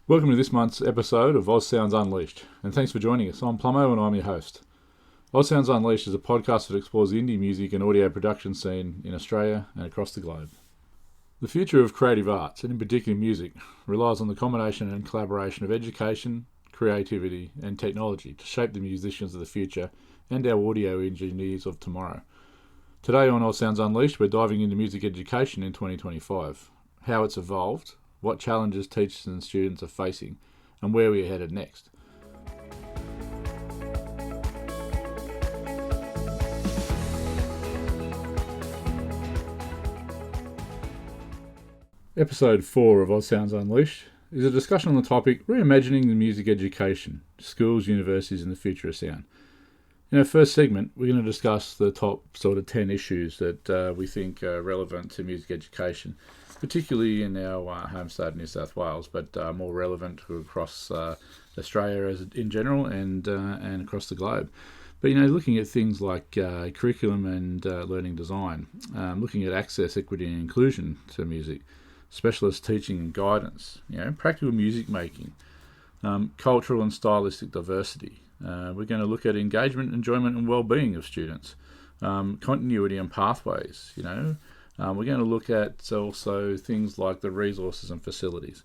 Welcome to this month's episode of Oz Soundz Unleashed, and thanks for joining us. I'm Plummo and I'm your host. Oz Soundz Unleashed is a podcast that explores the indie music and audio production scene in Australia and across the globe. The future of creative arts, and in particular music, relies on the combination and collaboration of education, creativity and technology to shape the musicians of the future and our audio engineers of tomorrow. Today on Oz Soundz Unleashed, we're diving into music education in 2025, how it's evolved, what challenges teachers and students are facing, and where we are headed next. Episode 4 of Oz Soundz Unleashed is a discussion on the topic Reimagining the Music Education, Schools, Universities and the Future of Sound. In our first segment, we're going to discuss the top sort of 10 issues that we think are relevant to music education, particularly in our home state of New South Wales, but more relevant across Australia in general and across the globe. But, looking at things like curriculum and learning design, looking at access, equity and inclusion to music, specialist teaching and guidance, practical music making, cultural and stylistic diversity. We're going to look at engagement, enjoyment and well-being of students, continuity and pathways, we're going to look at also things like the resources and facilities,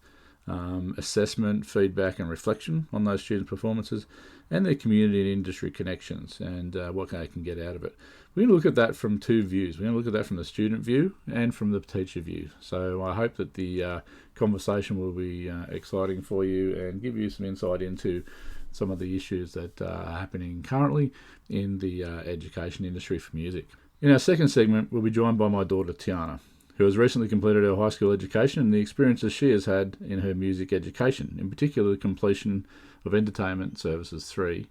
assessment, feedback and reflection on those students' performances and their community and industry connections and what they can get out of it. We're going to look at that from two views. We're going to look at that from the student view and from the teacher view. So I hope that the conversation will be exciting for you and give you some insight into some of the issues that are happening currently in the education industry for music. In our second segment, we'll be joined by my daughter Tiana, who has recently completed her high school education and the experiences she has had in her music education, in particular the completion of Entertainment Services 3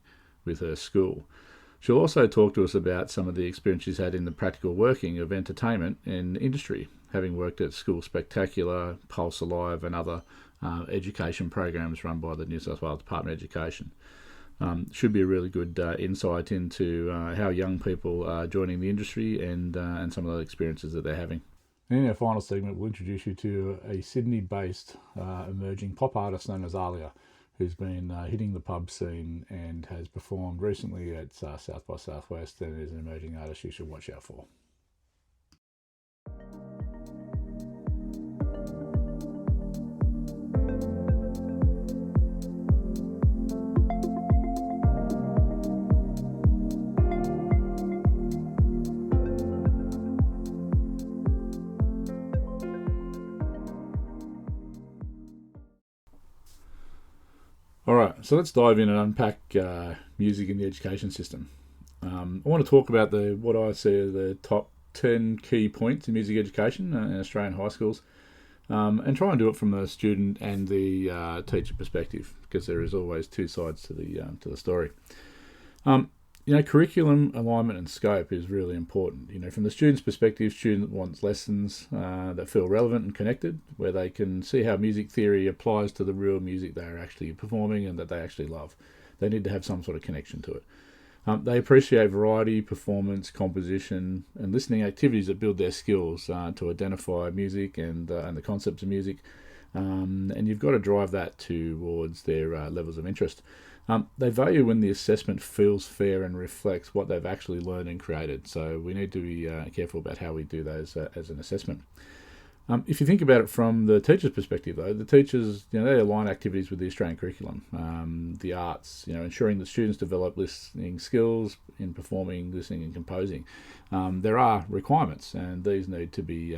with her school. She'll also talk to us about some of the experience she's had in the practical working of entertainment and industry, having worked at School Spectacular, Pulse Alive and other education programs run by the New South Wales Department of Education. Should be a really good insight into how young people are joining the industry and some of the experiences that they're having. And in our final segment, we'll introduce you to a Sydney-based emerging pop artist known as Alia, who's been hitting the pub scene and has performed recently at South by Southwest and is an emerging artist you should watch out for. All right, so let's dive in and unpack music in the education system. I want to talk about what I see as the top 10 key points in music education in Australian high schools, and try and do it from the student and the teacher perspective, because there is always two sides to the story. Curriculum alignment and scope is really important. From the student's perspective, student wants lessons that feel relevant and connected, where they can see how music theory applies to the real music they are actually performing and that they actually love. They need to have some sort of connection to it. They appreciate variety, performance, composition, and listening activities that build their skills to identify music and the concepts of music. And you've got to drive that towards their levels of interest. They value when the assessment feels fair and reflects what they've actually learned and created. So we need to be careful about how we do those as an assessment. If you think about it from the teacher's perspective, though, the teachers, they align activities with the Australian curriculum, the arts, ensuring that students develop listening skills in performing, listening, and composing. There are requirements, and these need to be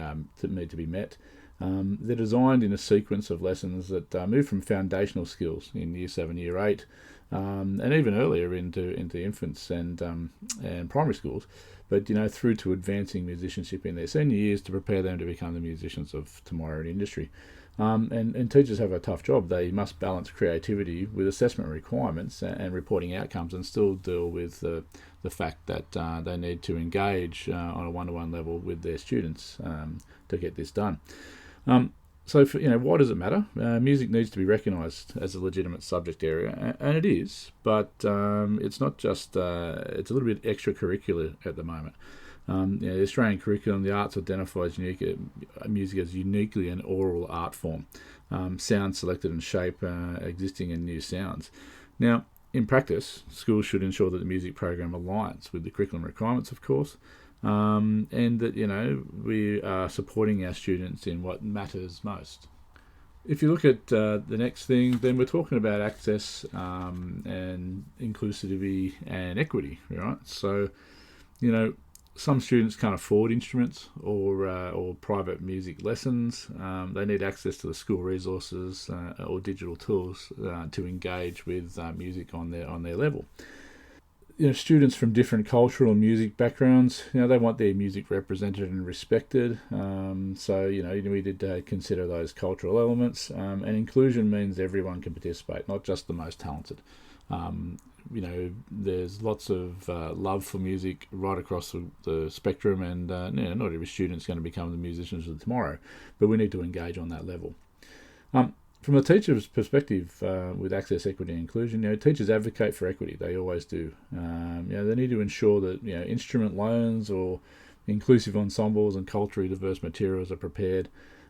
met. They're designed in a sequence of lessons that move from foundational skills in Year 7, Year 8, and even earlier into infants and primary schools, but through to advancing musicianship in their senior years to prepare them to become the musicians of tomorrow in industry. And teachers have a tough job. They must balance creativity with assessment requirements and reporting outcomes, and still deal with the fact that they need to engage on a one-to-one level with their students to get this done. So, why does it matter? Music needs to be recognised as a legitimate subject area, and it is, but it's not just, it's a little bit extracurricular at the moment. The Australian curriculum, the arts identifies music as uniquely an oral art form. Sounds selected and shape existing and new sounds. Now, in practice, schools should ensure that the music program aligns with the curriculum requirements, of course, and that we are supporting our students in what matters most. If you look at the next thing, then we're talking about access and inclusivity and equity, right? So, some students can't afford instruments or private music lessons. They need access to the school resources or digital tools to engage with music on their level. Students from different cultural and music backgrounds, they want their music represented and respected. So we did consider those cultural elements. And inclusion means everyone can participate, not just the most talented. There's lots of love for music right across the spectrum, and not every student's going to become the musicians of tomorrow, but we need to engage on that level. From a teacher's perspective, with access, equity, and inclusion, teachers advocate for equity. They always do. They need to ensure that instrument loans or inclusive ensembles and culturally diverse materials are prepared.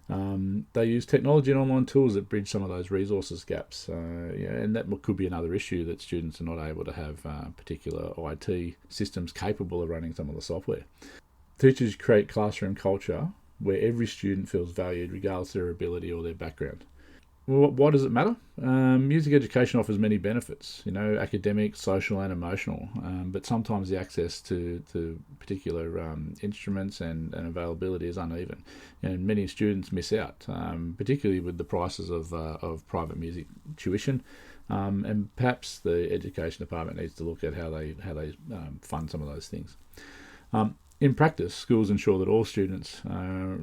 They use technology and online tools that bridge some of those resources gaps, and that could be another issue, that students are not able to have particular IT systems capable of running some of the software. Teachers create classroom culture where every student feels valued regardless of their ability or their background. Well, why does it matter? Music education offers many benefits, academic, social and emotional, but sometimes the access to particular instruments and availability is uneven, and many students miss out, particularly with the prices of private music tuition, and perhaps the education department needs to look at how they fund some of those things. In practice, schools ensure that all students,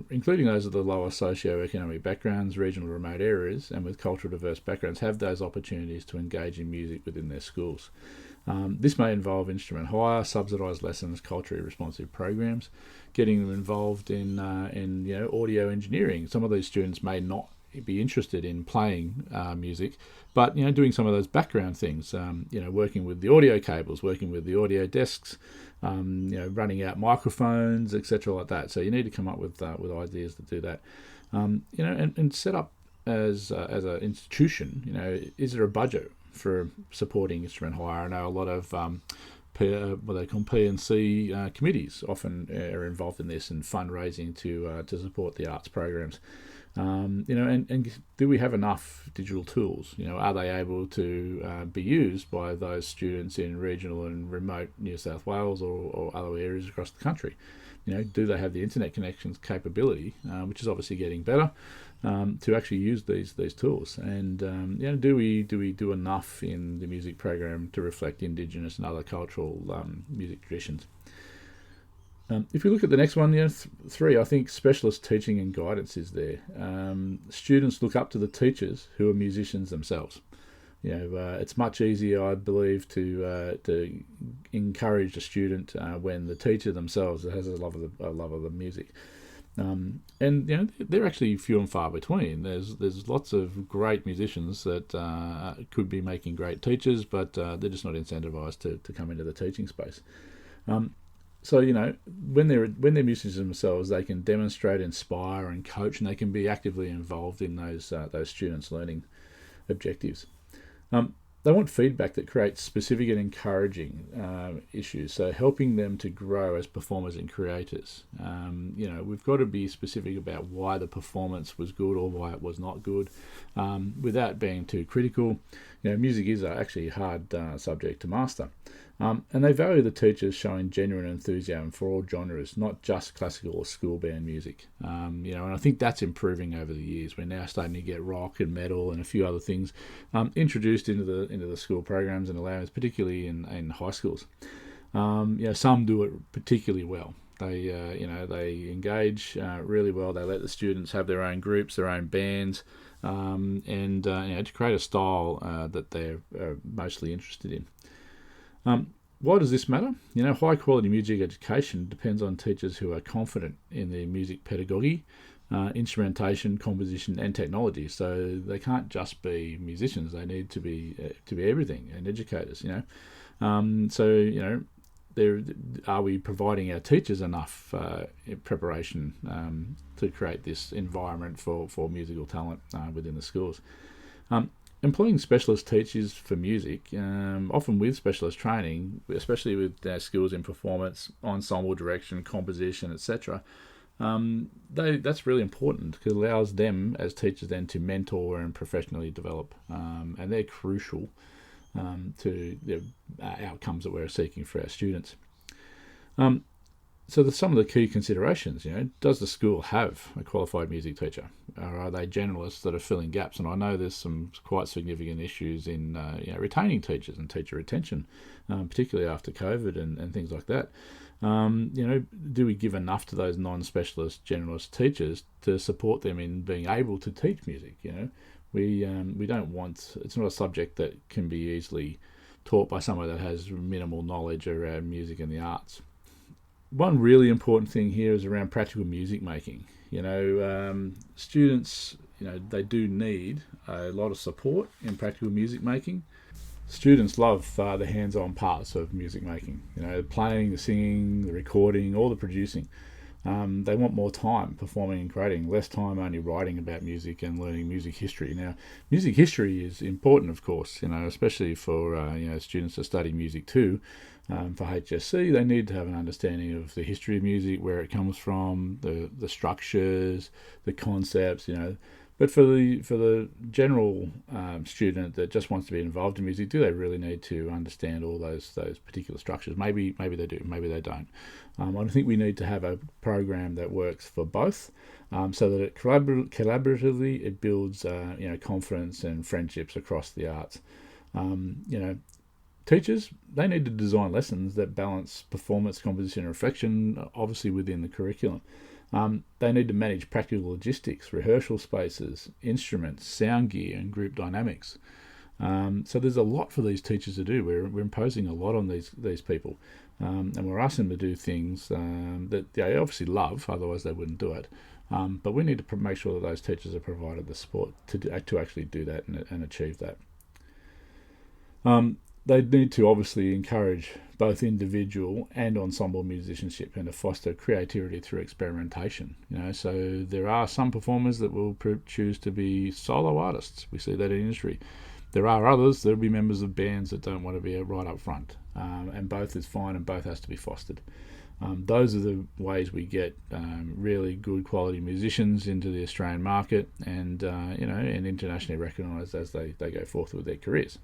including those of the lower socio-economic backgrounds, regional remote areas, and with cultural diverse backgrounds, have those opportunities to engage in music within their schools. This may involve instrument hire, subsidised lessons, culturally responsive programs, getting them involved in audio engineering. Some of these students may not be interested in playing music, but doing some of those background things, working with the audio cables, working with the audio desks, running out microphones, etc., like that. So you need to come up with ideas to do that, and set up as an institution. Is there a budget for supporting instrument hire? I know a lot of what they call P&C committees often are involved in this, and fundraising to support the arts programs. And do we have enough digital tools? Are they able to be used by those students in regional and remote New South Wales or other areas across the country? Do they have the internet connections capability, which is obviously getting better, to actually use these tools? And do we do enough in the music program to reflect Indigenous and other cultural music traditions? If we look at the next one, 3, I think specialist teaching and guidance is there. Students look up to the teachers who are musicians themselves. It's much easier, I believe, to encourage a student when the teacher themselves has a love of the music. And they're actually few and far between. There's lots of great musicians that could be making great teachers, but they're just not incentivized to come into the teaching space. So when they're musicians themselves, they can demonstrate, inspire, and coach, and they can be actively involved in those students' learning objectives. They want feedback that creates specific and encouraging issues, so helping them to grow as performers and creators. We've got to be specific about why the performance was good or why it was not good, without being too critical. Music is actually a hard subject to master. And they value the teachers showing genuine enthusiasm for all genres, not just classical or school band music. And I think that's improving over the years. We're now starting to get rock and metal and a few other things introduced into the school programs and allowance, particularly in high schools. Some do it particularly well. They engage really well. They let the students have their own groups, their own bands, and to create a style that they're mostly interested in. Why does this matter? High quality music education depends on teachers who are confident in their music pedagogy, instrumentation, composition, and technology. So they can't just be musicians; they need to be everything and educators. are we providing our teachers enough preparation to create this environment for musical talent within the schools? Employing specialist teachers for music, often with specialist training, especially with their skills in performance, ensemble direction, composition, etc., that's really important because it allows them as teachers then to mentor and professionally develop, and they're crucial to the outcomes that we're seeking for our students. So some of the key considerations, does the school have a qualified music teacher? Or are they generalists that are filling gaps? And I know there's some quite significant issues in retaining teachers and teacher retention, particularly after COVID and things like that. Do we give enough to those non-specialist generalist teachers to support them in being able to teach music? We don't want, it's not a subject that can be easily taught by someone that has minimal knowledge around music and the arts. One really important thing here is around practical music making. Students, they do need a lot of support in practical music making. Students love the hands-on parts of music making, playing, the singing, the recording, all the producing. They want more time performing and creating, less time only writing about music and learning music history. Now, music history is important, of course, especially for students that study music too. For HSC, they need to have an understanding of the history of music, where it comes from, the structures, the concepts, But for the general student that just wants to be involved in music, do they really need to understand all those particular structures? Maybe they do, maybe they don't. I think we need to have a program that works for both, so that it collaboratively it builds confidence and friendships across the arts. Teachers, they need to design lessons that balance performance, composition, and reflection, obviously within the curriculum. They need to manage practical logistics, rehearsal spaces, instruments, sound gear, and group dynamics. So there's a lot for these teachers to do. We're imposing a lot on these people, and we're asking them to do things that they obviously love, otherwise they wouldn't do it. But we need to make sure that those teachers are provided the support to actually do that and achieve that. They need to obviously encourage both individual and ensemble musicianship and to foster creativity through experimentation. So there are some performers that will choose to be solo artists. We see that in industry. There are others that will be members of bands that don't want to be right up front, and both is fine and both has to be fostered. Those are the ways we get really good quality musicians into the Australian market and internationally recognised as they go forth with their careers.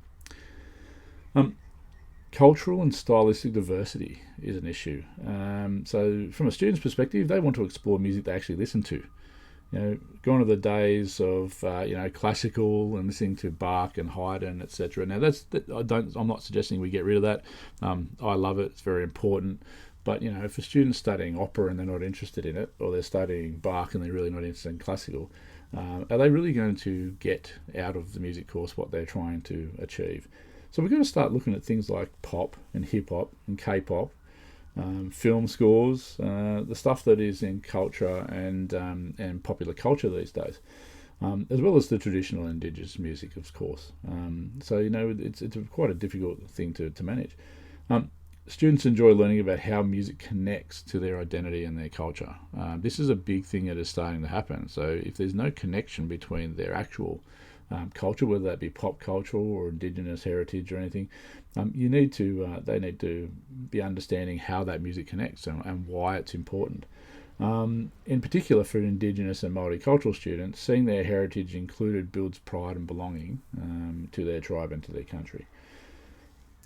Cultural and stylistic diversity is an issue. So from a student's perspective, they want to explore music they actually listen to. Gone are the days of classical and listening to Bach and Haydn, etc. Now I'm not suggesting we get rid of that. I love it; it's very important. But for students studying opera and they're not interested in it, or they're studying Bach and they're really not interested in classical, are they really going to get out of the music course what they're trying to achieve? So we're going to start looking at things like pop and hip-hop and K-pop, film scores, the stuff that is in culture and popular culture these days, as well as the traditional Indigenous music, of course. So it's quite a difficult thing to manage. Students enjoy learning about how music connects to their identity and their culture. This is a big thing that is starting to happen. So if there's no connection between their actual culture, whether that be pop culture or Indigenous heritage or anything, they need to be understanding how that music connects and why it's important. In particular for Indigenous and multicultural students, seeing their heritage included builds pride and belonging to their tribe and to their country.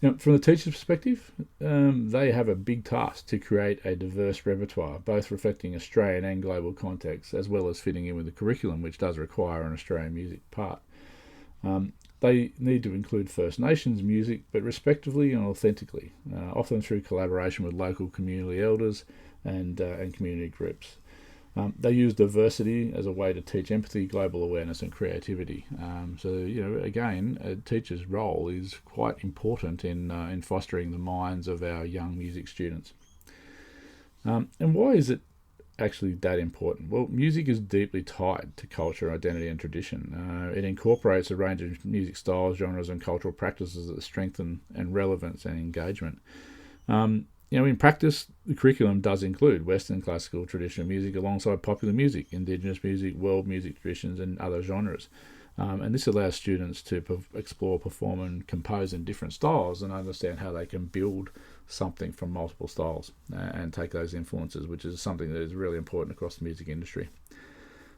From the teacher's perspective, they have a big task to create a diverse repertoire, both reflecting Australian and global contexts, as well as fitting in with the curriculum, which does require an Australian music part. They need to include First Nations music, but respectively and authentically, often through collaboration with local community elders and community groups. They use diversity as a way to teach empathy, global awareness, and creativity. Again, a teacher's role is quite important in fostering the minds of our young music students. And why is it actually that important? Well, music is deeply tied to culture, identity, and tradition. It incorporates a range of music styles, genres, and cultural practices that strengthen and relevance and engagement. In practice, the curriculum does include Western classical traditional music alongside popular music, Indigenous music, world music traditions, and other genres. And this allows students to explore, perform, and compose in different styles and understand how they can build something from multiple styles and take those influences, which is something that is really important across the music industry.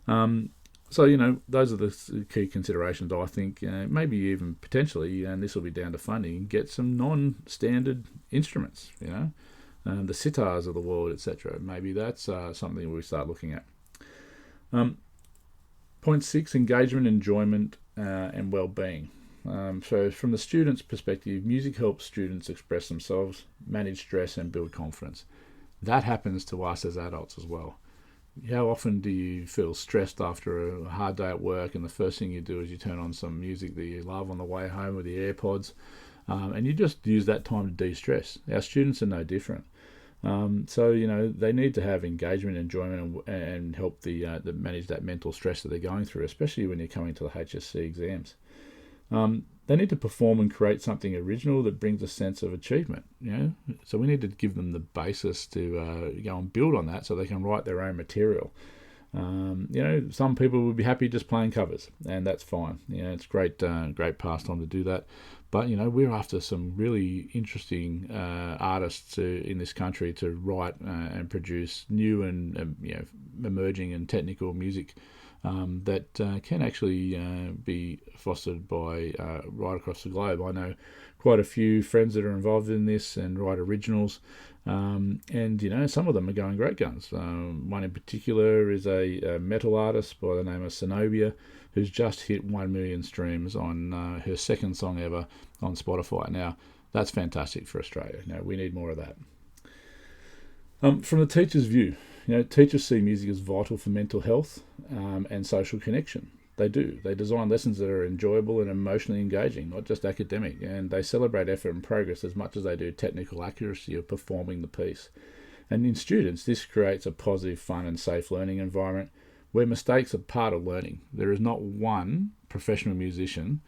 Those are the key considerations, I think. Maybe even potentially, and this will be down to funding, get some non-standard instruments, the sitars of the world, etc. Maybe that's something we start looking at. Point 6, engagement, enjoyment, and well-being. So from the student's perspective, music helps students express themselves, manage stress, and build confidence. That happens to us as adults as well. How often do you feel stressed after a hard day at work, and the first thing you do is you turn on some music that you love on the way home with the AirPods, and you just use that time to de-stress? Our students are no different. They need to have engagement, enjoyment, and help the manage that mental stress that they're going through, especially when you're coming to the HSC exams. They need to perform and create something original that brings a sense of achievement. So we need to give them the basis to go and build on that, so they can write their own material. Some people would be happy just playing covers, and that's fine. It's great pastime to do that. But we're after some really interesting artists in this country to write and produce new and emerging and technical music that can actually be fostered by right across the globe. I know quite a few friends that are involved in this and write originals, and some of them are going great guns. One in particular is a metal artist by the name of Zenobia, who's just hit 1 million streams on her second song ever on Spotify. Now, that's fantastic for Australia. We need more of that. From the teacher's view, teachers see music as vital for mental health and social connection. They do. They design lessons that are enjoyable and emotionally engaging, not just academic, and they celebrate effort and progress as much as they do technical accuracy of performing the piece. And in students, this creates a positive, fun and safe learning environment where mistakes are part of learning. There is not one professional musician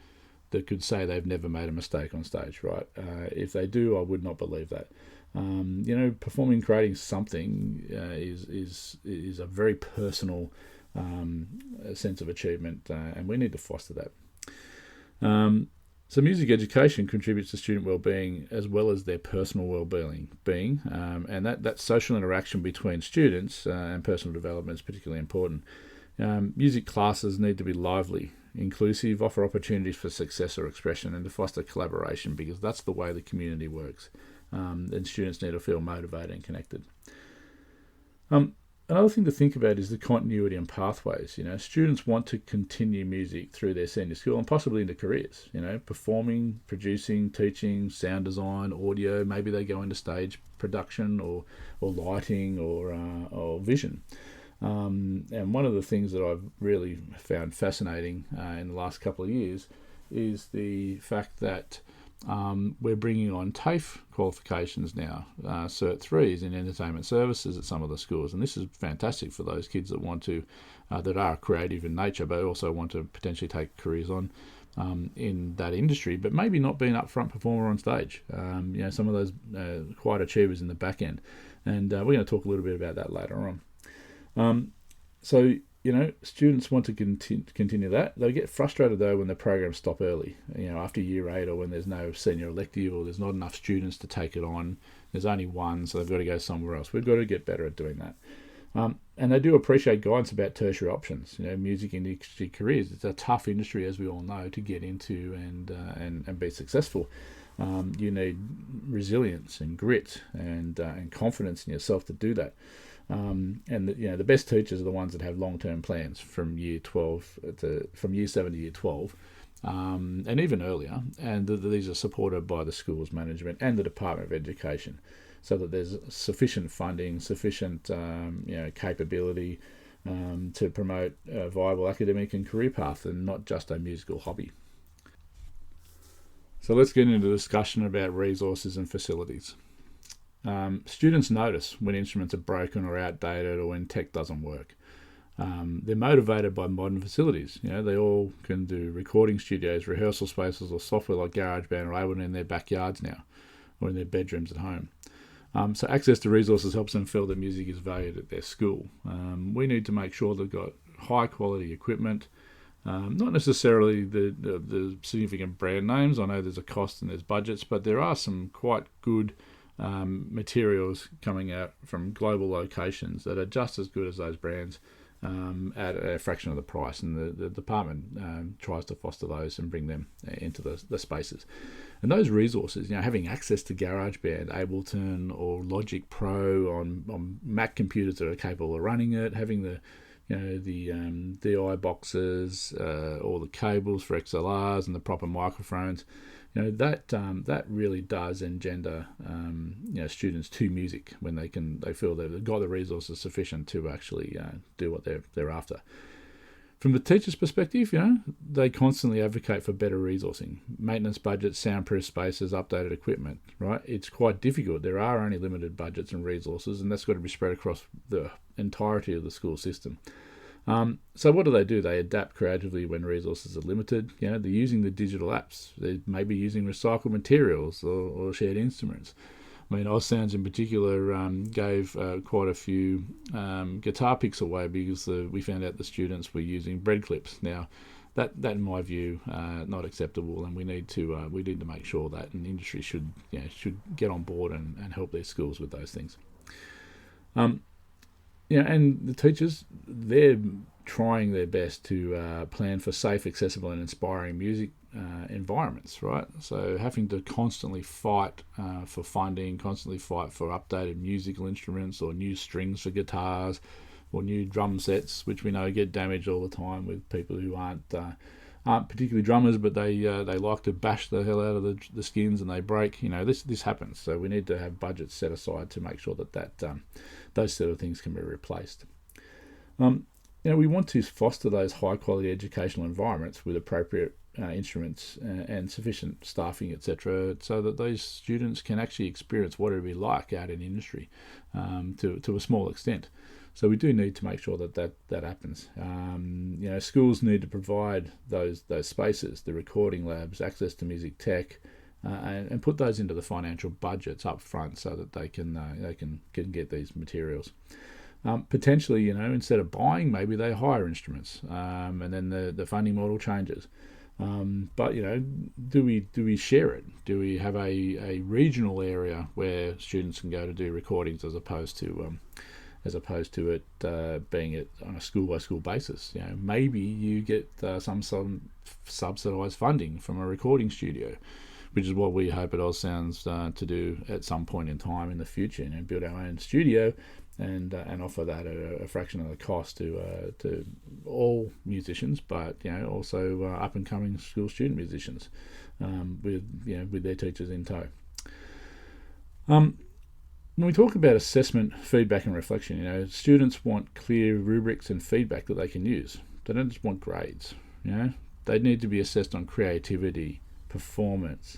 that could say they've never made a mistake on stage, right? If they do, I would not believe that. Performing, creating something is a very personal sense of achievement, and we need to foster that. So music education contributes to student well-being as well as their personal well-being, and that social interaction between students and personal development is particularly important. Music classes need to be lively, inclusive, offer opportunities for success or expression, and to foster collaboration, because that's the way the community works. And students need to feel motivated and connected. Another thing to think about is the continuity and pathways. Students want to continue music through their senior school and possibly into careers. Performing, producing, teaching, sound design, audio. Maybe they go into stage production or lighting or vision. And one of the things that I've really found fascinating in the last couple of years is the fact that we're bringing on TAFE qualifications now, Cert 3s in entertainment services at some of the schools, and this is fantastic for those kids that want to, that are creative in nature, but also want to potentially take careers on in that industry, but maybe not being an upfront performer on stage. Some of those quiet achievers in the back end, and we're going to talk a little bit about that later on. Students want to continue that. They get frustrated though when the programs stop early, after year 8, or when there's no senior elective or there's not enough students to take it on. There's only one, so they've got to go somewhere else. We've got to get better at doing that. And they do appreciate guidance about tertiary options. Music industry careers, it's a tough industry, as we all know, to get into and be successful. You need resilience and grit and confidence in yourself to do that. The best teachers are the ones that have long-term plans from year 7 to year 12, and even earlier. And these are supported by the school's management and the Department of Education, so that there's sufficient funding, sufficient capability to promote a viable academic and career path, and not just a musical hobby. So let's get into a discussion about resources and facilities. Students notice when instruments are broken or outdated, or when tech doesn't work. They're motivated by modern facilities. They all can do recording studios, rehearsal spaces, or software like GarageBand or Ableton in their backyards now, or in their bedrooms at home. So access to resources helps them feel that music is valued at their school. We need to make sure they've got high quality equipment, not necessarily the significant brand names. I know there's a cost and there's budgets, but there are some quite good materials coming out from global locations that are just as good as those brands at a fraction of the price, and the department tries to foster those and bring them into the spaces. And those resources, having access to GarageBand, Ableton, or Logic Pro on Mac computers that are capable of running it, having the DI boxes, all the cables for XLRs and the proper microphones, that really does engender students to music when they feel they've got the resources sufficient to actually do what they're after. From the teacher's perspective, they constantly advocate for better resourcing, maintenance budgets, soundproof spaces, updated equipment, right? It's quite difficult. There are only limited budgets and resources, and that's got to be spread across the entirety of the school system. So what do? They adapt creatively when resources are limited. They're using the digital apps. They may be using recycled materials or shared instruments. I mean, Oz Soundz in particular gave quite a few guitar picks away because we found out the students were using bread clips. Now, that in my view, not acceptable, and we need to make sure that an industry should get on board and help their schools with those things. And the teachers, they're trying their best to plan for safe, accessible, and inspiring music environments, right? So having to constantly fight for funding, constantly fight for updated musical instruments or new strings for guitars or new drum sets, which we know get damaged all the time with people who aren't particularly drummers, but they like to bash the hell out of the skins and they break. This happens. So we need to have budgets set aside to make sure that those sort of things can be replaced. We want to foster those high quality educational environments with appropriate instruments and sufficient staffing, etc., so that those students can actually experience what it would be like out in industry to a small extent. So we do need to make sure that happens. Schools need to provide those spaces, the recording labs, access to music tech, and put those into the financial budgets up front so that they can get these materials. Potentially, instead of buying, maybe they hire instruments, and then the funding model changes. But do we share it? Do we have a regional area where students can go to do recordings as opposed to it being on a school by school basis? Maybe you get some subsidised funding from a recording studio, which is what we hope at Oz Soundz to do at some point in time in the future. Build our own studio and offer that at a fraction of the cost to all musicians, but also up and coming school student musicians with their teachers in tow. When we talk about assessment, feedback and reflection, students want clear rubrics and feedback that they can use. They don't just want grades. They need to be assessed on creativity, performance,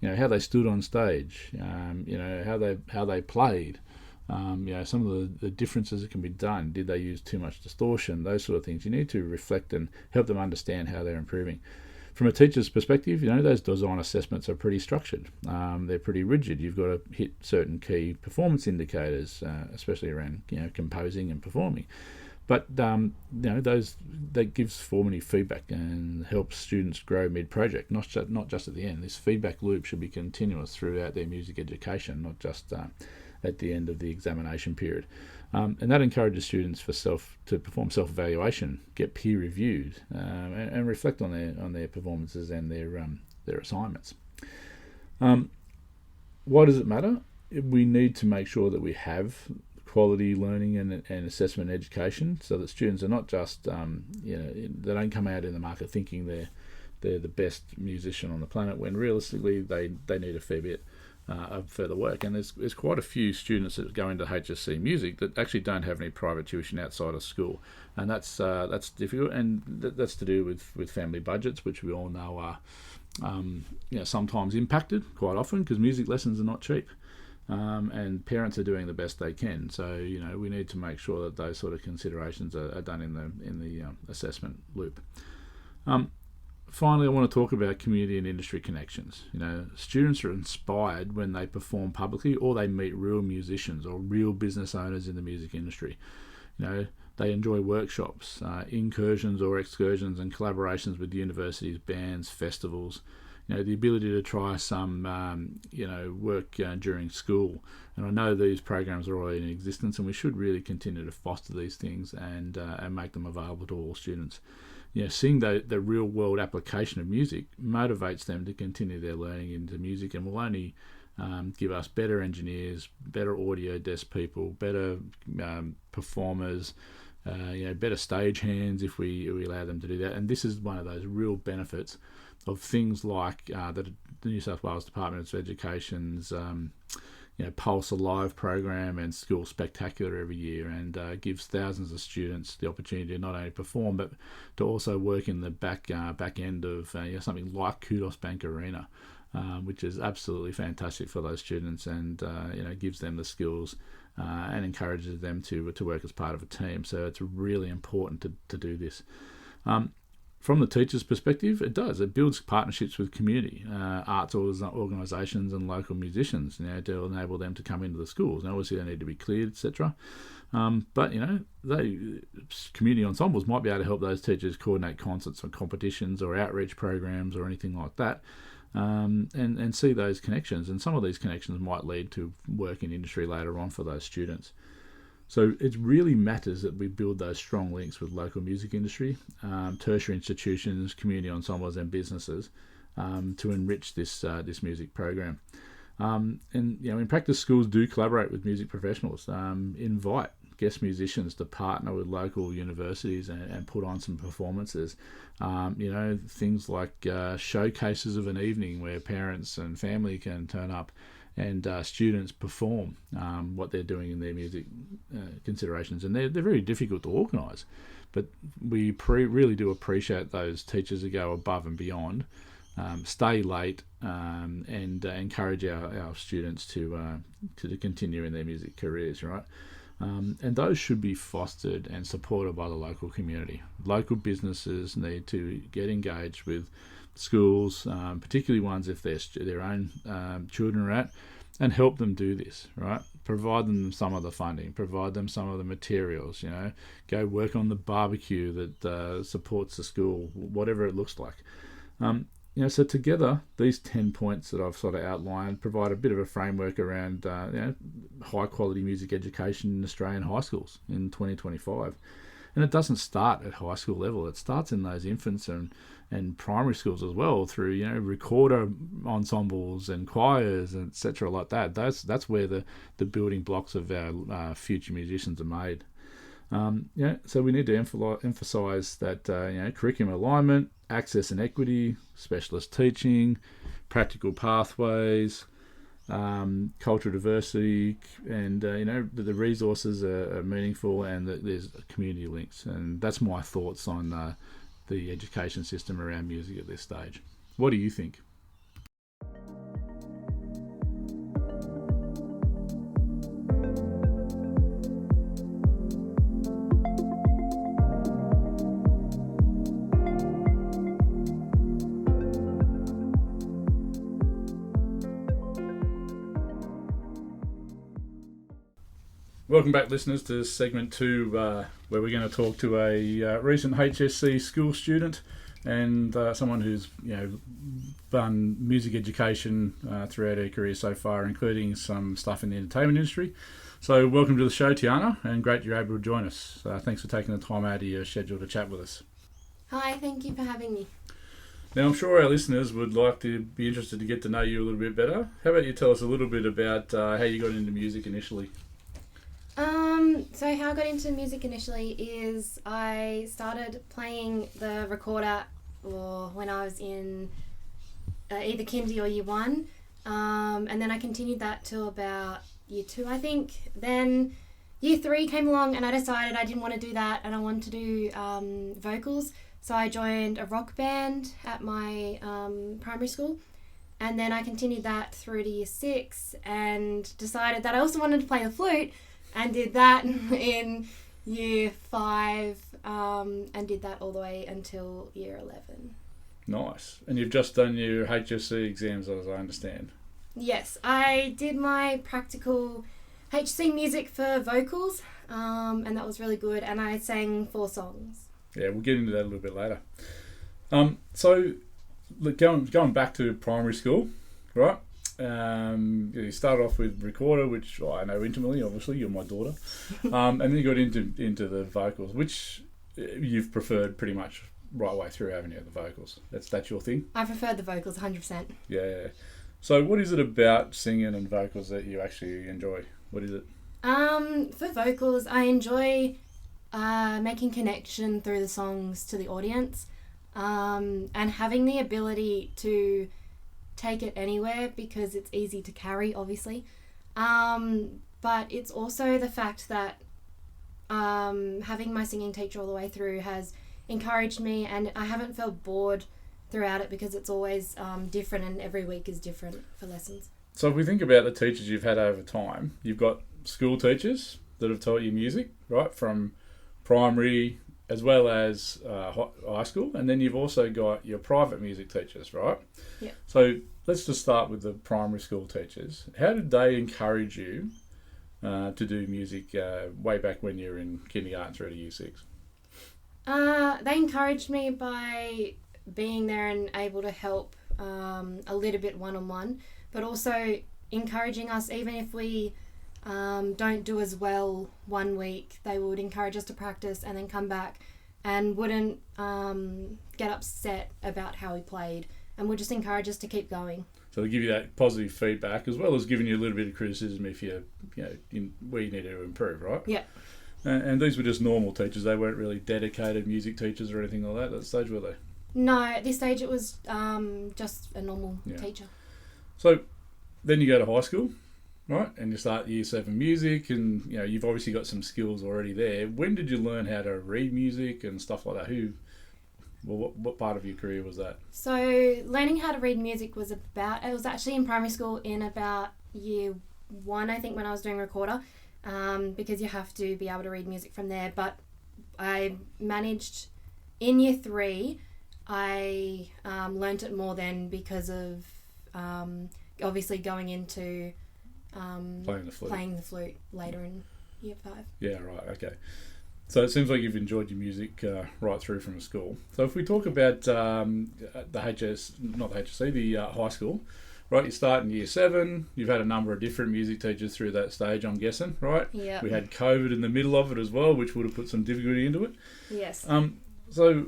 how they stood on stage, how they played, some of the differences that can be done. Did they use too much distortion? Those sort of things. You need to reflect and help them understand how they're improving. From a teacher's perspective, those design assessments are pretty structured. They're pretty rigid. You've got to hit certain key performance indicators, especially around composing and performing. But that gives formative feedback and helps students grow mid-project, not just at the end. This feedback loop should be continuous throughout their music education, not just at the end of the examination period. And that encourages students to perform self-evaluation, get peer-reviewed, and reflect on their performances and their assignments. Why does it matter? We need to make sure that we have quality learning and assessment education, so that students are not just they don't come out in the market thinking they're the best musician on the planet, when realistically they need a fair bit of further work. And there's quite a few students that go into HSC music that actually don't have any private tuition outside of school, and that's difficult, and that's to do with family budgets, which we all know are sometimes impacted quite often, because music lessons are not cheap. And parents are doing the best they can. So we need to make sure that those sort of considerations are done in the assessment loop. finally, I want to talk about community and industry connections. Students are inspired when they perform publicly or they meet real musicians or real business owners in the music industry. They enjoy workshops, incursions or excursions and collaborations with universities, bands, festivals. The ability to try some, work during school. And I know these programs are already in existence, and we should really continue to foster these things and make them available to all students. Seeing the real world application of music motivates them to continue their learning into music, and will only give us better engineers, better audio desk people, better performers, better stage hands if we allow them to do that. And this is one of those real benefits of things like the New South Wales Department of Education's Pulse Alive program and School Spectacular every year, and gives thousands of students the opportunity to not only perform but to also work in the back end of something like Kudos Bank Arena, which is absolutely fantastic for those students, and gives them the skills and encourages them to work as part of a team. So it's really important to do this. From the teacher's perspective, it does. It builds partnerships with community, arts organisations and local musicians, to enable them to come into the schools. And obviously they need to be cleared, etc. But community ensembles might be able to help those teachers coordinate concerts or competitions or outreach programs or anything like that, and see those connections. And some of these connections might lead to work in industry later on for those students. So it really matters that we build those strong links with local music industry, tertiary institutions, community ensembles and businesses to enrich this music program. In practice, schools do collaborate with music professionals, invite guest musicians to partner with local universities and put on some performances. Things like showcases of an evening where parents and family can turn up and students perform what they're doing in their music considerations. And they're very difficult to organise, but we really do appreciate those teachers who go above and beyond, stay late, and encourage our students to continue in their music careers, right? And those should be fostered and supported by the local community. Local businesses need to get engaged with schools, particularly ones if their own children are at, and help them do this, right? Provide them some of the funding, provide them some of the materials, go work on the barbecue that supports the school, whatever it looks like. So together, these 10 points that I've sort of outlined provide a bit of a framework around high quality music education in Australian high schools in 2025. And it doesn't start at high school level. It starts in those infants and primary schools as well, through recorder ensembles and choirs and etc. like that. That's where the building blocks of our future musicians are made. So we need to emphasise that curriculum alignment, access and equity, specialist teaching, practical pathways, cultural diversity, and the resources are meaningful, and that there's community links. And that's my thoughts on the education system around music at this stage. What do you think? Welcome back, listeners, to segment 2, where we're going to talk to a recent HSC school student and someone who's done music education throughout her career so far, including some stuff in the entertainment industry. So welcome to the show, Tiana, and great you're able to join us. Thanks for taking the time out of your schedule to chat with us. Hi, thank you for having me. Now, I'm sure our listeners would like to be interested to get to know you a little bit better. How about you tell us a little bit about how you got into music initially? So how I got into music initially is I started playing the recorder when I was in either kindy or year 1, and then I continued that till about year 2, I think. Then year 3 came along and I decided I didn't want to do that and I wanted to do vocals, so I joined a rock band at my primary school, and then I continued that through to year 6 and decided that I also wanted to play the flute, and did that in year 5, and did that all the way until year 11. Nice. And you've just done your HSC exams, as I understand. Yes, I did my practical HC music for vocals, and that was really good. And I sang 4 songs. Yeah, we'll get into that a little bit later. So, look, going back to primary school, right? You started off with recorder, which I know intimately. Obviously, you're my daughter, and then you got into the vocals, which you've preferred pretty much right way through, haven't you? The vocals. That's your thing. I preferred the vocals 100%. Yeah. So, what is it about singing and vocals that you actually enjoy? What is it? For vocals, I enjoy making connection through the songs to the audience, and having the ability to take it anywhere because it's easy to carry, obviously. But it's also the fact that having my singing teacher all the way through has encouraged me, and I haven't felt bored throughout it because it's always different, and every week is different for lessons. So if we think about the teachers you've had over time, you've got school teachers that have taught you music, right, from primary as well as high school, and then you've also got your private music teachers, right? Yeah. So let's just start with the primary school teachers. How did they encourage you to do music way back when you were in kindergarten through to year 6? They encouraged me by being there and able to help a little bit one-on-one, but also encouraging us, even if we don't do as well one week, they would encourage us to practice and then come back and wouldn't get upset about how we played, and would just encourage us to keep going. So they give you that positive feedback as well as giving you a little bit of criticism if where you need to improve, right? Yeah. And these were just normal teachers. They weren't really dedicated music teachers or anything like that at that stage, were they? No, at this stage it was just a normal teacher. So then you go to high school, right? And you start year 7 music, and you've obviously got some skills already there. When did you learn how to read music and stuff like that? What part of your career was that? So learning how to read music it was actually in primary school in about year 1, I think, when I was doing recorder, because you have to be able to read music from there. But I managed in year 3, I learnt it more then because of obviously going into playing the flute later in year 5. Yeah, right, okay. So it seems like you've enjoyed your music right through from school. So if we talk about the high school, right? You start in year 7. You've had a number of different music teachers through that stage, I'm guessing, right? Yeah. We had COVID in the middle of it as well, which would have put some difficulty into it. Yes. So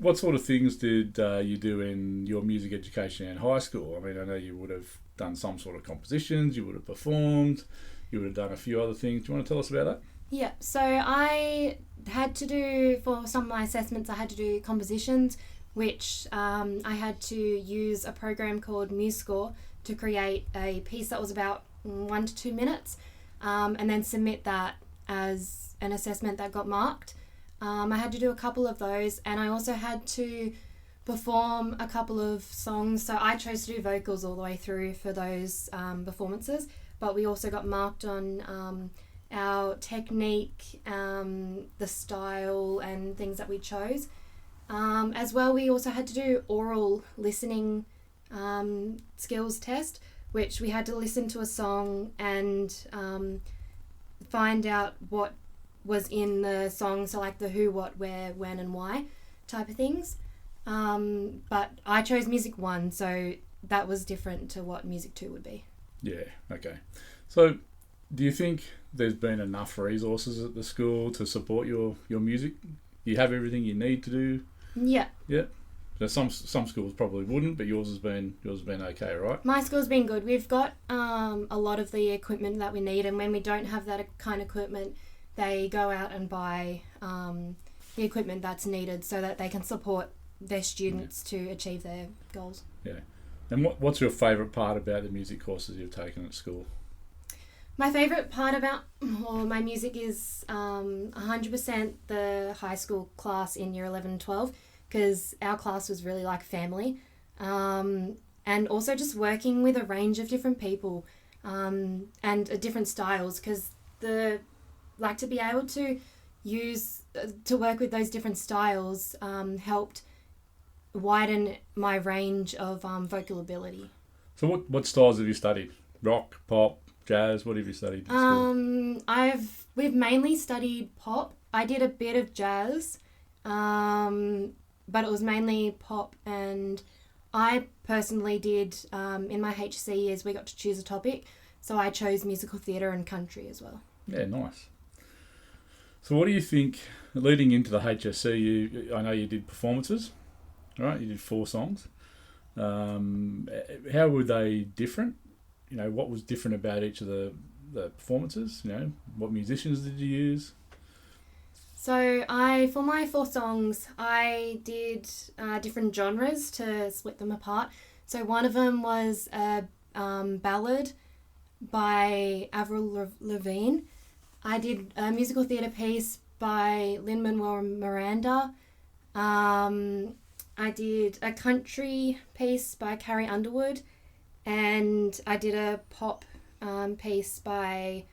what sort of things did you do in your music education in high school? I mean, I know you would have done some sort of compositions, you would have performed, you would have done a few other things. Do you want to tell us about that? Yeah, so I had to do, for some of my assessments, I had to do compositions, which I had to use a program called MuseScore to create a piece that was about 1 to 2 minutes, and then submit that as an assessment that got marked. I had to do a couple of those, and I also had to perform a couple of songs. So I chose to do vocals all the way through for those performances, but we also got marked on our technique, the style and things that we chose. As well, we also had to do oral listening skills test, which we had to listen to a song and find out what was in the song, so like the who, what, where, when and why type of things. But I chose Music 1, so that was different to what Music 2 would be. Yeah, okay. So do you think there's been enough resources at the school to support your music? You have everything you need to do? Yeah. Yeah. So some schools probably wouldn't, but yours has been okay, right? My school's been good. We've got a lot of the equipment that we need, and when we don't have that kind of equipment, they go out and buy the equipment that's needed so that they can support their students to achieve their goals. Yeah. And what's your favourite part about the music courses you've taken at school? My favourite part about my music is 100% the high school class in year 11 and 12, because our class was really like family, and also just working with a range of different people and different styles, because to be able to work with those different styles helped widen my range of vocal ability. So what styles have you studied? Rock, pop, jazz? What have you studied at school? We've mainly studied pop. I did a bit of jazz, but it was mainly pop, and I personally did, in my HC years, we got to choose a topic, so I chose musical theatre and country as well. Yeah, nice. So what do you think, leading into the HSC, I know you did performances, right? You did 4 songs. How were they different? You know, what was different about each of the performances? You know, what musicians did you use? So for my 4 songs, I did different genres to split them apart. So one of them was a ballad by Avril Lavigne. I did a musical theatre piece by Lin-Manuel Miranda. I did a country piece by Carrie Underwood, and I did a pop piece by...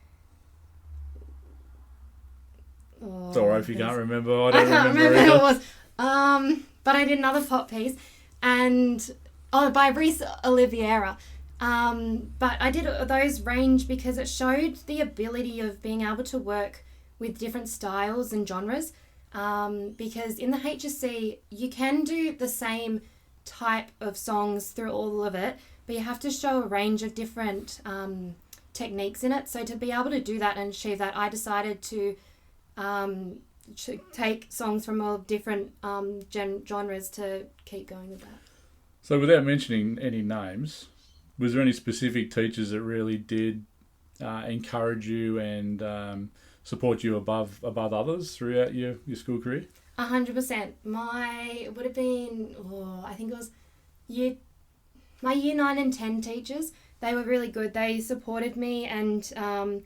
It's alright if you can't remember. I can't remember either. who it was. But I did another pop piece, and by Reese Oliveira. But I did those range because it showed the ability of being able to work with different styles and genres. Because in the HSC, you can do the same type of songs through all of it, but you have to show a range of different techniques in it. So to be able to do that and achieve that, I decided to take songs from all different genres to keep going with that. So without mentioning any names, was there any specific teachers that really did encourage you and support you above others throughout your school career? 100%. It would have been, I think it was my year 9 and 10 teachers. They were really good. They supported me, and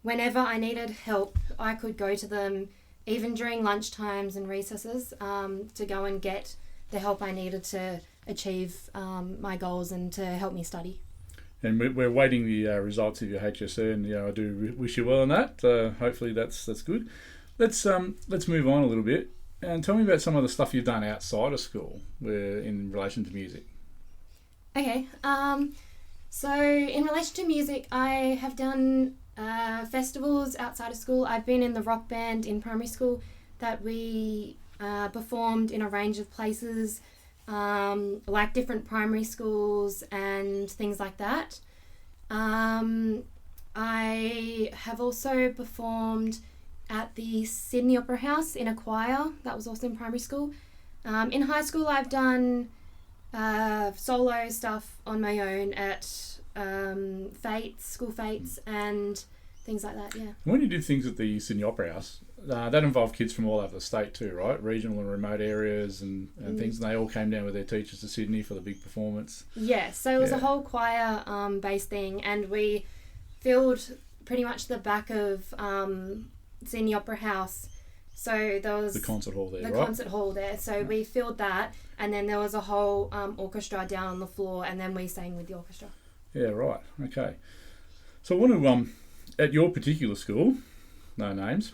whenever I needed help, I could go to them, even during lunchtimes and recesses, to go and get the help I needed to achieve my goals and to help me study. And we're waiting the results of your HSC, and I do wish you well on that. Hopefully that's good. Let's move on a little bit and tell me about some of the stuff you've done outside of school, in relation to music. Okay. So in relation to music, I have done festivals outside of school. I've been in the rock band in primary school that we performed in a range of places, like different primary schools and things like that. I have also performed at the Sydney Opera House in a choir. That was also in primary school. In high school, I've done solo stuff on my own at school fates and things like that, yeah. When you did things at the Sydney Opera House, that involved kids from all over the state too, right? Regional and remote areas and things, and they all came down with their teachers to Sydney for the big performance. Yeah, so it was a whole choir based thing, and we filled pretty much the back of Sydney Opera House. So there was the concert hall there, the right? concert hall there. So we filled that, and then there was a whole orchestra down on the floor, and then we sang with the orchestra. Yeah, right. Okay. So I want to, at your particular school, no names,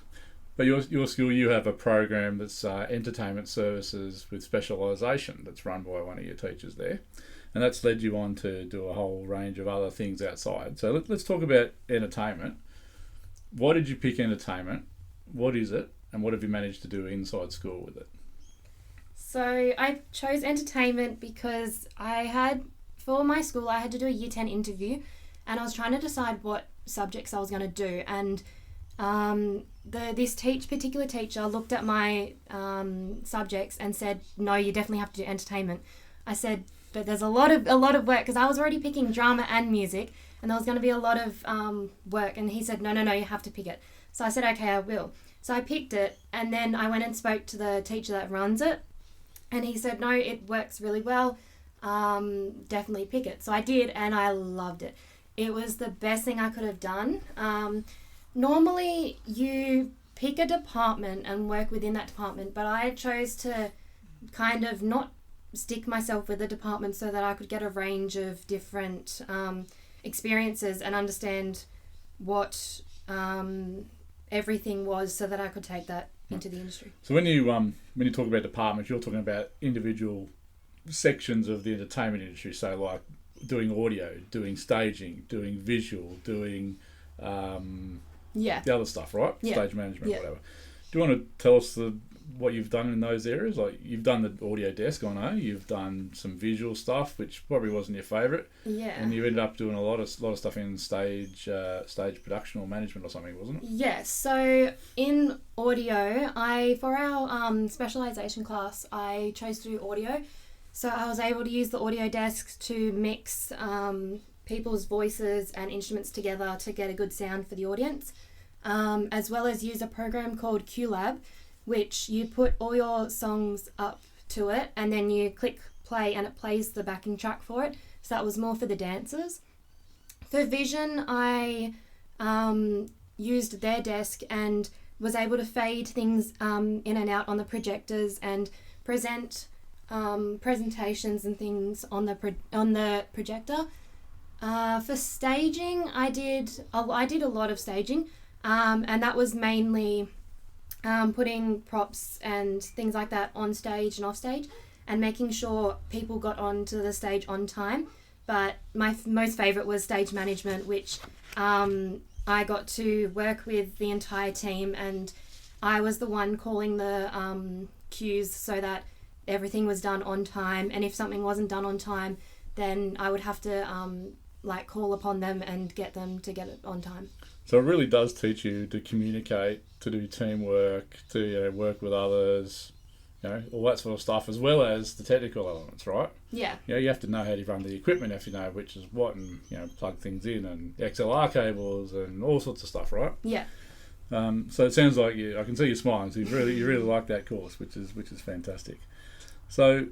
but your school, you have a program that's entertainment services with specialisation that's run by one of your teachers there, and that's led you on to do a whole range of other things outside. So let's talk about entertainment. Why did you pick entertainment? What is it? And what have you managed to do inside school with it? So I chose entertainment because for my school, I had to do a year 10 interview, and I was trying to decide what subjects I was going to do. And this particular teacher looked at my subjects and said, "No, you definitely have to do entertainment." I said, "But there's a lot of work," because I was already picking drama and music, and there was going to be a lot of work. And he said, "No, you have to pick it." So I said, "Okay, I will." So I picked it, and then I went and spoke to the teacher that runs it, and he said, "No, it works really well. Definitely pick it." So I did, and I loved it. It was the best thing I could have done. Normally, you pick a department and work within that department, but I chose to kind of not stick myself with the department so that I could get a range of different experiences and understand what everything was, so that I could take that into the industry. So when you talk about departments, you're talking about individual sections of the entertainment industry, so like doing audio, doing staging, doing visual, doing the other stuff, right? Yeah. Stage management, Yeah. whatever. Do you want to tell us what you've done in those areas? Like you've done the audio desk, I know. You've done some visual stuff, which probably wasn't your favourite. Yeah. And you ended up doing a lot of stuff in stage production or management or something, wasn't it? Yes. So in audio, for our specialisation class, I chose to do audio. So I was able to use the audio desk to mix people's voices and instruments together to get a good sound for the audience, as well as use a program called QLab, which you put all your songs up to it and then you click play and it plays the backing track for it. So that was more for the dancers. For vision, I used their desk and was able to fade things in and out on the projectors and present presentations and things on the projector. For staging, I did a lot of staging, and that was mainly putting props and things like that on stage and off stage and making sure people got onto the stage on time. But my most favourite was stage management, which I got to work with the entire team, and I was the one calling the cues so that everything was done on time, and if something wasn't done on time, then I would have to call upon them and get them to get it on time. So it really does teach you to communicate, to do teamwork, to work with others, all that sort of stuff, as well as the technical elements, right? Yeah. You have to know how to run the equipment, you have to know which is what, and plug things in, and XLR cables, and all sorts of stuff, right? Yeah. So it sounds like I can see you smiling. So you really like that course, which is fantastic. So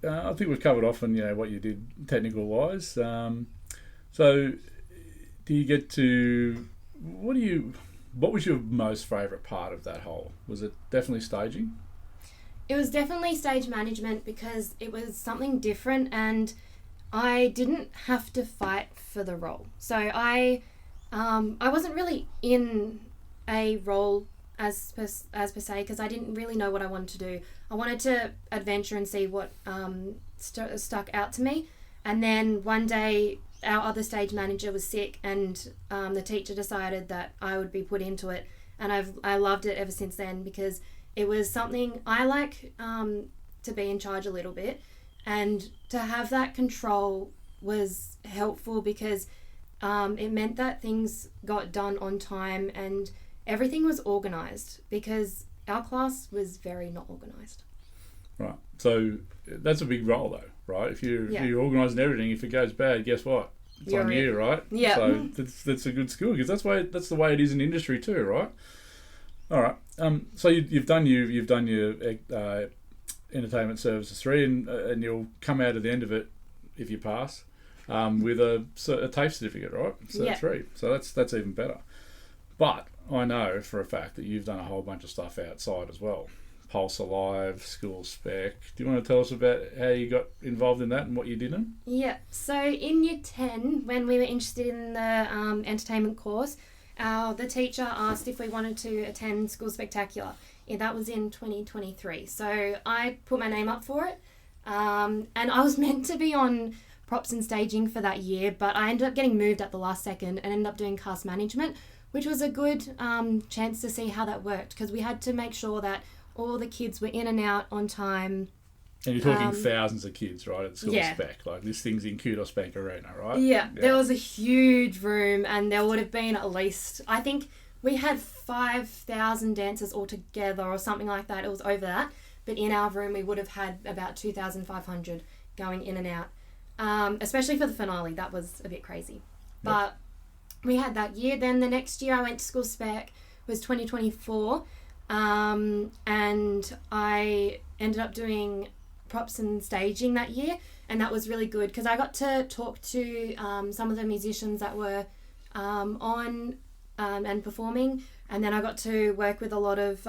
I think we've covered off on what you did technical wise. So do you get to what was your most favourite part of that whole? Was it definitely staging? It was definitely stage management because it was something different and I didn't have to fight for the role. So I wasn't really in a role as per se because I didn't really know what I wanted to do. I wanted to adventure and see what stuck out to me. And then one day our other stage manager was sick and the teacher decided that I would be put into it, and I loved it ever since then because it was something I like to be in charge a little bit, and to have that control was helpful because it meant that things got done on time and everything was organised because our class was very not organised. Right. So that's a big role though, right? If you're organising everything, if it goes bad, guess what? It's on you, right? Yeah. So that's a good skill because that's the way it is in industry too, right? All right. So you've done your entertainment services 3, and you'll come out at the end of it if you pass with a TAFE certificate, right? Cert 3. So that's even better. But I know for a fact that you've done a whole bunch of stuff outside as well. Pulse Alive, School Spec. Do you want to tell us about how you got involved in that and what you did in? Yeah, so in Year 10, when we were interested in the entertainment course, the teacher asked if we wanted to attend School Spectacular. Yeah, that was in 2023. So I put my name up for it, and I was meant to be on props and staging for that year, but I ended up getting moved at the last second and ended up doing cast management, which was a good chance to see how that worked because we had to make sure that all the kids were in and out on time. And you're talking thousands of kids, right, at the School Spec. Like, this thing's in Kudos Bank Arena, right? Yeah, there was a huge room and there would have been at least, I think we had 5,000 dancers altogether or something like that. It was over that. But in our room, we would have had about 2,500 going in and out. Especially for the finale, that was a bit crazy. But we had that year. Then the next year I went to School Spec, was 2024. And I ended up doing props and staging that year, and that was really good because I got to talk to some of the musicians that were on and performing, and then I got to work with a lot of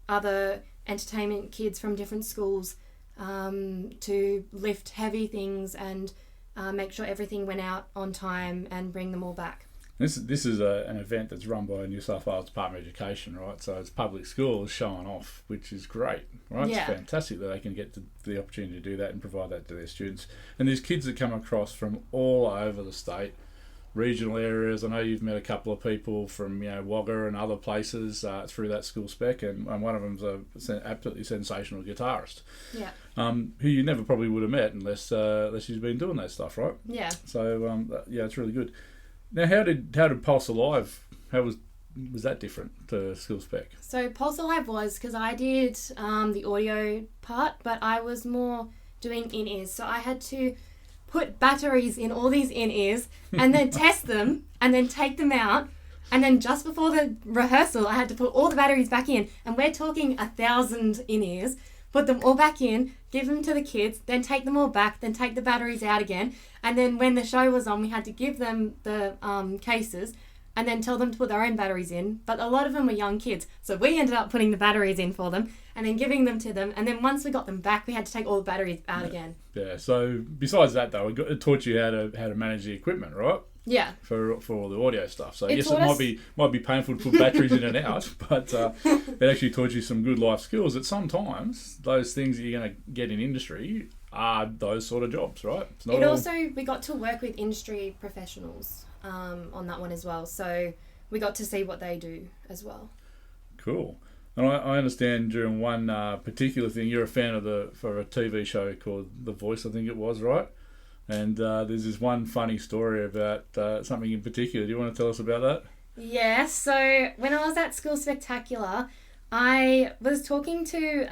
other entertainment kids from different schools to lift heavy things and make sure everything went out on time and bring them all back. This is an event that's run by New South Wales Department of Education, right? So it's public schools showing off, which is great, right? Yeah. It's fantastic that they can get the opportunity to do that and provide that to their students. And there's kids that come across from all over the state, regional areas. I know you've met a couple of people from Wagga and other places through that school spec, and one of them's a absolutely sensational guitarist. Yeah. Who you never probably would have met unless you've been doing that stuff, right? Yeah. So it's really good. Now, how did Pulse Alive? How was that different to School Spec? So Pulse Alive was because I did the audio part, but I was more doing in-ears. So I had to put batteries in all these in-ears and then test them and then take them out. And then just before the rehearsal, I had to put all the batteries back in. And we're talking 1,000 in-ears. Put them all back in, give them to the kids, then take them all back, then take the batteries out again. And then when the show was on, we had to give them the cases and then tell them to put their own batteries in. But a lot of them were young kids. So we ended up putting the batteries in for them and then giving them to them. And then once we got them back, we had to take all the batteries out again. Yeah, so besides that, though, it taught you how to manage the equipment, right? Yeah. For all the audio stuff. So It might be painful to put batteries in and out, but it actually taught you some good life skills that sometimes those things that you're going to get in industry are those sort of jobs, right? It's not we got to work with industry professionals on that one as well. So we got to see what they do as well. Cool. And I understand during one particular thing, you're a fan for a TV show called The Voice, I think it was, right? And there's this one funny story about something in particular. Do you want to tell us about that? Yeah, so when I was at School Spectacular, I was talking to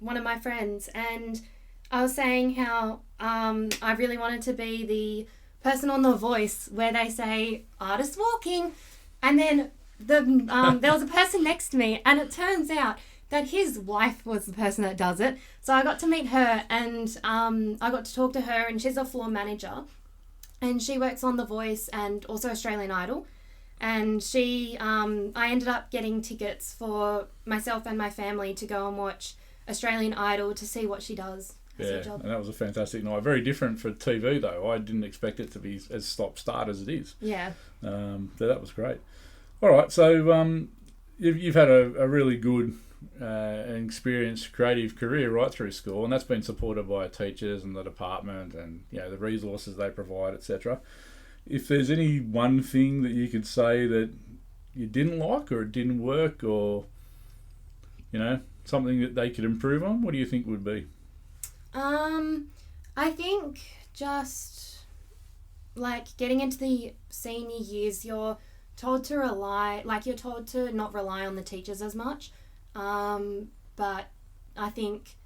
one of my friends and I was saying how I really wanted to be the person on The Voice where they say, artist walking. And then there was a person next to me and it turns out that his wife was the person that does it. So I got to meet her and I got to talk to her, and she's a floor manager and she works on The Voice and also Australian Idol. And I ended up getting tickets for myself and my family to go and watch Australian Idol to see what she does as her job. And that was a fantastic night. Very different for TV though. I didn't expect it to be as stop-start as it is. Yeah. So that was great. All right, so you've had a really good and experienced creative career right through school, and that's been supported by teachers and the department and the resources they provide, etc. If there's any one thing that you could say that you didn't like or it didn't work, or something that they could improve on, what do you think would be? I think just like getting into the senior years, you're told to not rely on the teachers as much. But I think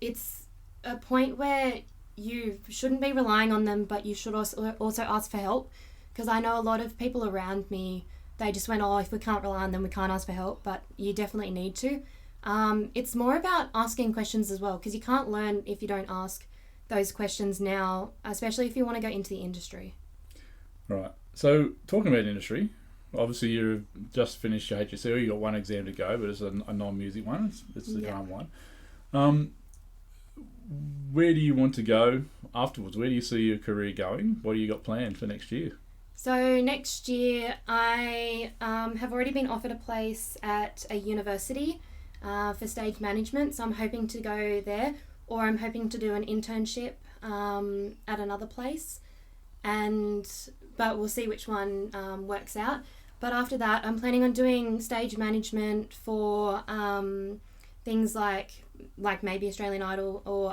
it's a point where you shouldn't be relying on them, but you should also ask for help. Because I know a lot of people around me, they just went, if we can't rely on them, we can't ask for help, but you definitely need to. It's more about asking questions as well, because you can't learn if you don't ask those questions now, especially if you want to go into the industry. Right. So talking about industry, obviously you've just finished your HSC, you got one exam to go, but it's a non-music one, it's the drum one. Where do you want to go afterwards? Where do you see your career going? What do you got planned for next year? So next year I have already been offered a place at a university for stage management, so I'm hoping to go there, or I'm hoping to do an internship at another place, but we'll see which one works out. But after that, I'm planning on doing stage management for things like maybe Australian Idol or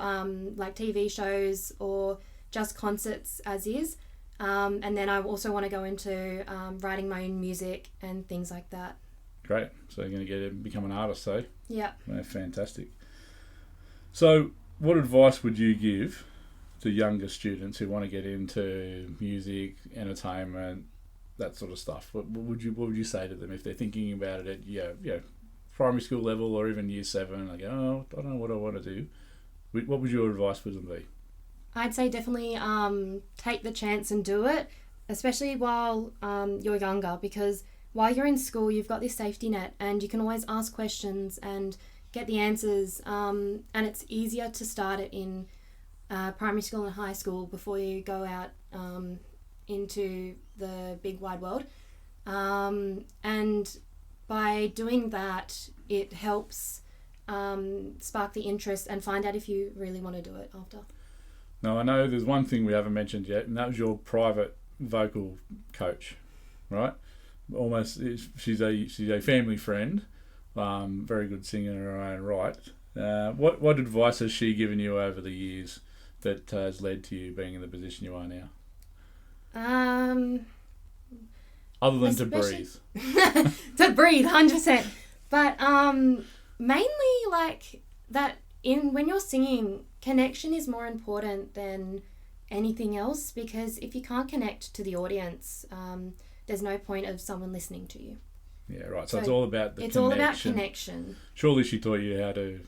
like TV shows or just concerts as is. And then I also want to go into writing my own music and things like that. Great. So you're going to become an artist, eh? Yeah. Oh, fantastic. So what advice would you give to younger students who want to get into music, entertainment, that sort of stuff? What would you say to them if they're thinking about it at primary school level or even year 7? Like, I don't know what I want to do. What would your advice with them be? I'd say definitely take the chance and do it, especially while you're younger, because while you're in school you've got this safety net and you can always ask questions and get the answers, and it's easier to start it in primary school and high school before you go out into the big wide world. And by doing that, it helps spark the interest and find out if you really want to do it after. Now, I know there's one thing we haven't mentioned yet, and that was your private vocal coach, right? Almost, she's a family friend, very good singer in her own right. What advice has she given you over the years that has led to you being in the position you are now? Other than to breathe. To breathe, 100%. But mainly like that when you're singing, connection is more important than anything else, because if you can't connect to the audience, there's no point of someone listening to you. Yeah, right. So it's all about the connection. It's all about connection. Surely she taught you how to,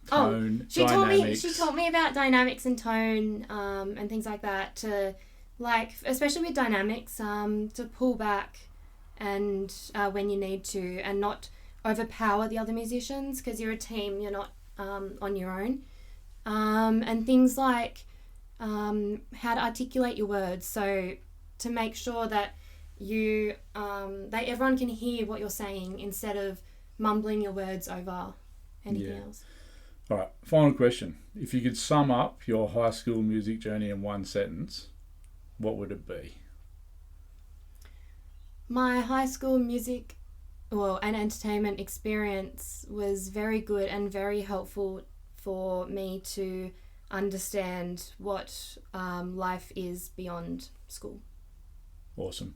tone, dynamics. She taught me about dynamics and tone, and things like that, to especially with dynamics, to pull back and when you need to, and not overpower the other musicians, because you're a team, you're not on your own. And things like how to articulate your words, so to make sure that that everyone can hear what you're saying instead of mumbling your words over anything else. All right, final question. If you could sum up your high school music journey in one sentence, what would it be? My high school music and entertainment experience was very good and very helpful for me to understand what life is beyond school. Awesome.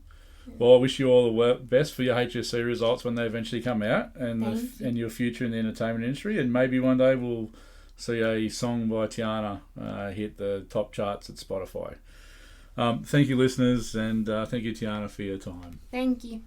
Well, I wish you all the best for your HSC results when they eventually come out, and your future in the entertainment industry. And maybe one day we'll see a song by Tiana hit the top charts at Spotify. Thank you, listeners, and thank you, Tiana, for your time. Thank you.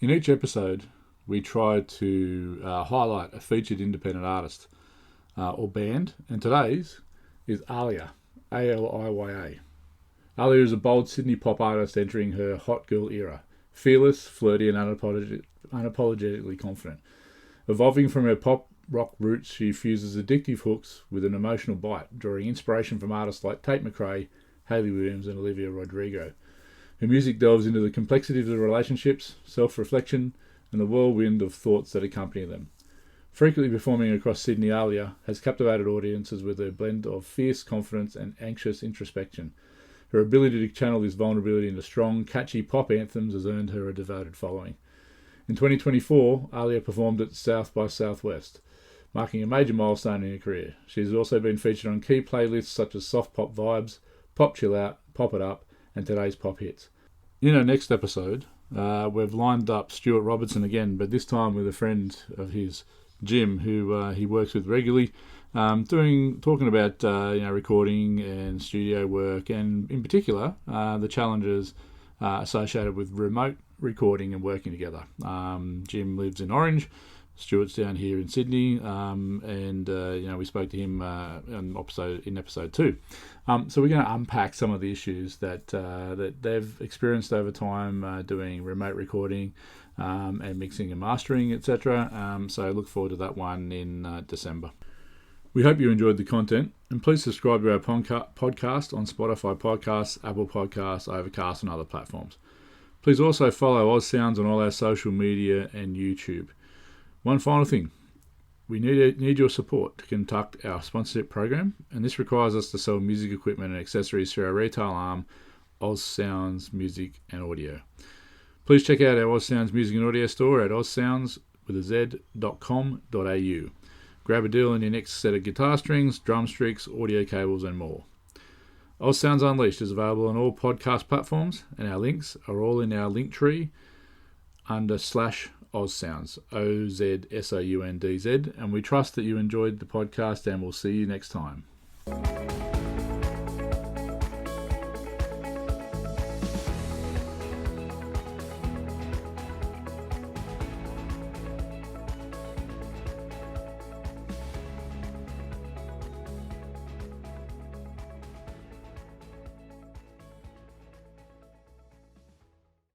In each episode, we try to highlight a featured independent artist or band, and today's is Alia, A-L-I-Y-A. Alia is a bold Sydney pop artist entering her hot girl era, fearless, flirty and unapologetically confident. Evolving from her pop rock roots, she fuses addictive hooks with an emotional bite, drawing inspiration from artists like Tate McRae, Hayley Williams and Olivia Rodrigo. Her music delves into the complexities of relationships, self-reflection, and the whirlwind of thoughts that accompany them. Frequently performing across Sydney, Alia has captivated audiences with her blend of fierce confidence and anxious introspection. Her ability to channel this vulnerability into strong, catchy pop anthems has earned her a devoted following. In 2024, Alia performed at South by Southwest, marking a major milestone in her career. She has also been featured on key playlists such as Soft Pop Vibes, Pop Chill Out, Pop It Up, and Today's Pop Hits. In our next episode, we've lined up Stuart Robertson again, but this time with a friend of his, Jim, who he works with regularly, talking about recording and studio work, and in particular the challenges associated with remote recording and working together. Jim lives in Orange, Stuart's down here in Sydney, and we spoke to him in episode 2. So we're going to unpack some of the issues that they've experienced over time doing remote recording and mixing and mastering, etc. So look forward to that one in December. We hope you enjoyed the content, and please subscribe to our podcast on Spotify Podcasts, Apple Podcasts, Overcast and other platforms. Please also follow Oz Soundz on all our social media and YouTube. One final thing, we need your support to conduct our sponsorship program, and this requires us to sell music equipment and accessories through our retail arm, Oz Soundz Music and Audio. Please check out our Oz Soundz Music and Audio store at ozsoundz.com.au. Grab a deal on your next set of guitar strings, drum sticks, audio cables and more. Oz Soundz Unleashed is available on all podcast platforms, and our links are all in our link tree under /Oz Soundz, OZSOUNDZ, and we trust that you enjoyed the podcast, and we'll see you next time.